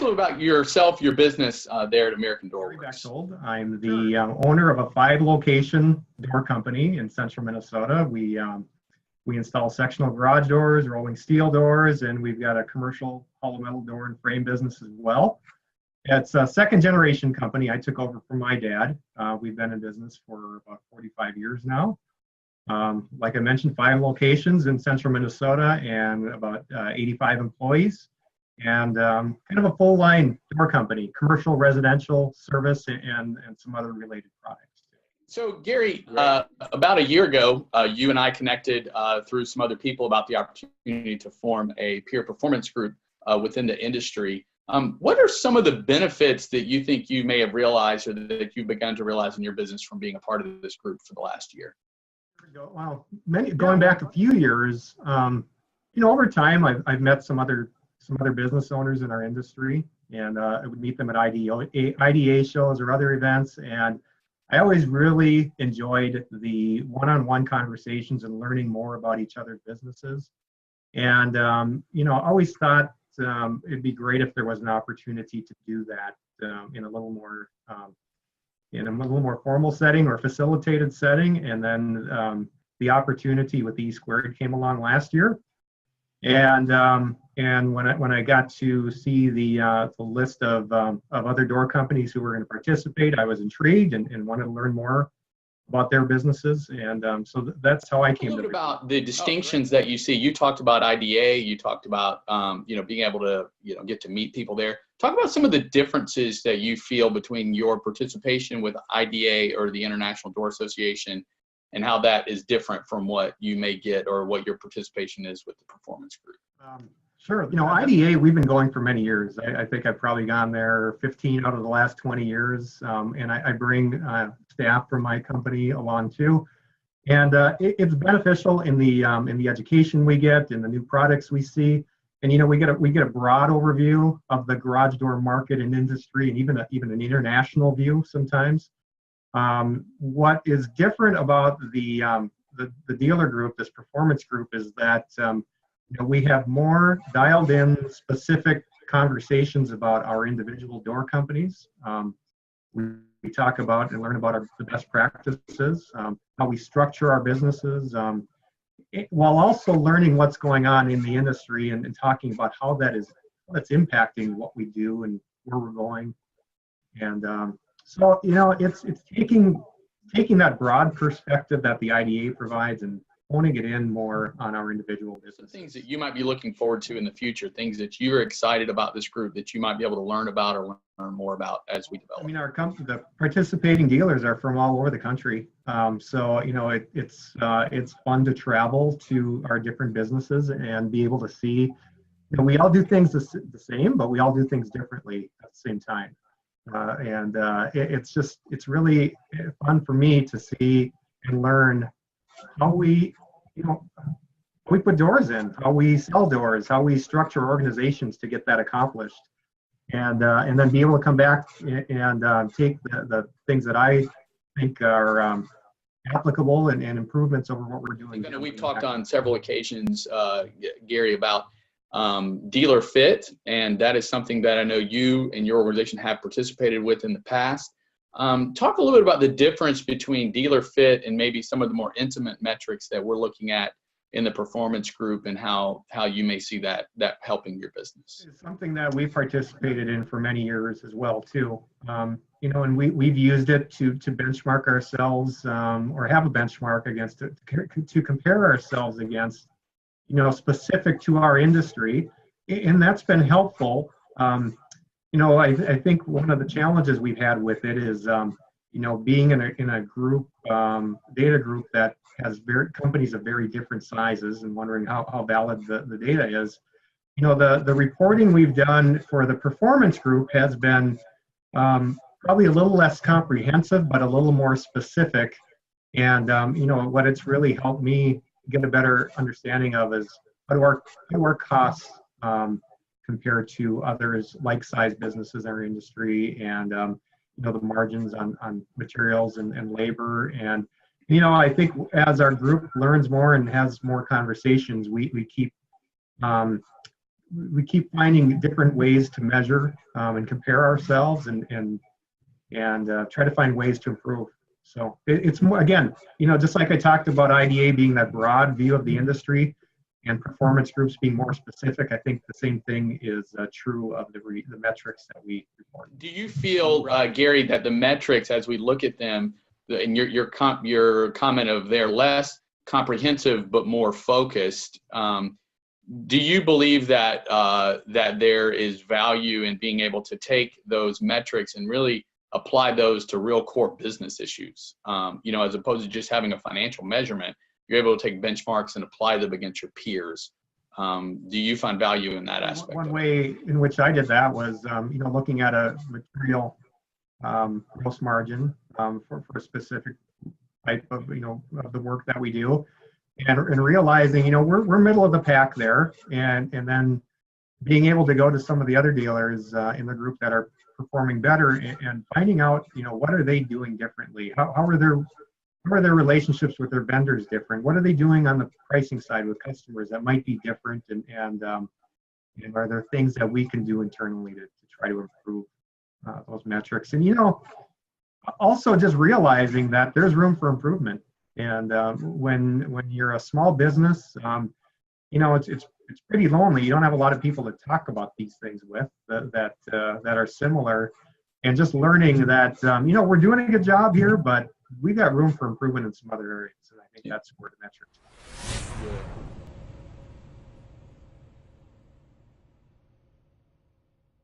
a little about yourself, your business there at American Gary Doorworks. Bechtold. I'm the owner of a 5-location door company in central Minnesota. We install sectional garage doors, rolling steel doors, and we've got a commercial hollow metal door and frame business as well. It's a second-generation company. I took over from my dad. We've been in business for about 45 years now. Like I mentioned, 5 locations in central Minnesota and about 85 employees. And kind of a full line door company, commercial, residential, service, and some other related products. So Gary, about a year ago, you and I connected through some other people about the opportunity to form a peer performance group within the industry. What are some of the benefits that you think you may have realized or that you've begun to realize in your business from being a part of this group for the last year? Well, going back a few years, over time, I've met some other business owners in our industry, and I would meet them at IDA shows or other events, and I always really enjoyed the one-on-one conversations and learning more about each other's businesses. And always thought it'd be great if there was an opportunity to do that in a little more formal setting or facilitated setting. And then the opportunity with E² came along last year. And when I got to see the list of other door companies who were going to participate, I was intrigued and wanted to learn more about their businesses, and so that's how I came to. A little bit about the distinctions that you see. You talked about IDA. You talked about being able to get to meet people there. Talk about some of the differences that you feel between your participation with IDA or the International Door Association, and how that is different from what you may get or what your participation is with the performance group. Sure. IDA, we've been going for many years. I think I've probably gone there 15 out of the last 20 years, and I bring staff from my company along too. And it's beneficial in the education we get, in the new products we see, and we get a broad overview of the garage door market and industry, and even an international view sometimes. What is different about the dealer group, this performance group, is that we have more dialed in specific conversations about our individual door companies. We talk about and learn about the best practices, how we structure our businesses, while also learning what's going on in the industry and talking about how that's impacting what we do and where we're going. And so it's taking that broad perspective that the IDA provides and honing it in more on our individual business. Things that you might be looking forward to in the future, things that you're excited about this group that you might be able to learn about or learn more about as we develop. Our company, the participating dealers are from all over the country. So it's fun to travel to our different businesses and be able to see, we all do things the same, but we all do things differently at the same time. It's really fun for me to see and learn how we put doors in, how we sell doors, how we structure organizations to get that accomplished, and then be able to come back and take the things that I think are applicable and improvements over what we're doing. We've talked on several occasions, Gary, about dealer fit, and that is something that I know you and your organization have participated with in the past. Talk a little bit about the difference between dealer fit and maybe some of the more intimate metrics that we're looking at in the performance group, and how you may see that helping your business. It's something that we've participated in for many years as well too. And we've used it to benchmark ourselves, or have a benchmark against it, to compare ourselves against, specific to our industry, and that's been helpful. I think one of the challenges we've had with it is, being in a group, data group that has companies of very different sizes, and wondering how valid the data is. The reporting we've done for the performance group has been probably a little less comprehensive, but a little more specific. And what it's really helped me get a better understanding of is how do our costs compared to others like-sized businesses in our industry, and the margins on materials and labor. And I think as our group learns more and has more conversations, we keep we keep finding different ways to measure and compare ourselves and try to find ways to improve. So it's more, again, just like I talked about IDA being that broad view of the industry and performance groups being more specific, I think the same thing is true of the metrics that we report. Do you feel, Gary, that the metrics, as we look at them, and your comment of they're less comprehensive but more focused, do you believe that that there is value in being able to take those metrics and really apply those to real core business issues? As opposed to just having a financial measurement, you're able to take benchmarks and apply them against your peers. Do you find value in that aspect? One way in which I did that was, looking at a material gross margin for a specific type of, of the work that we do, and realizing, we're middle of the pack there, and then being able to go to some of the other dealers in the group that are performing better and finding out, what are they doing differently? How are their relationships with their vendors different? What are they doing on the pricing side with customers that might be different? And are there things that we can do internally to try to improve those metrics? And, also just realizing that there's room for improvement. And when you're a small business, it's pretty lonely. You don't have a lot of people to talk about these things with that are similar. And just learning that, we're doing a good job here, but we got room for improvement in some other areas. And I think that's where the metrics are.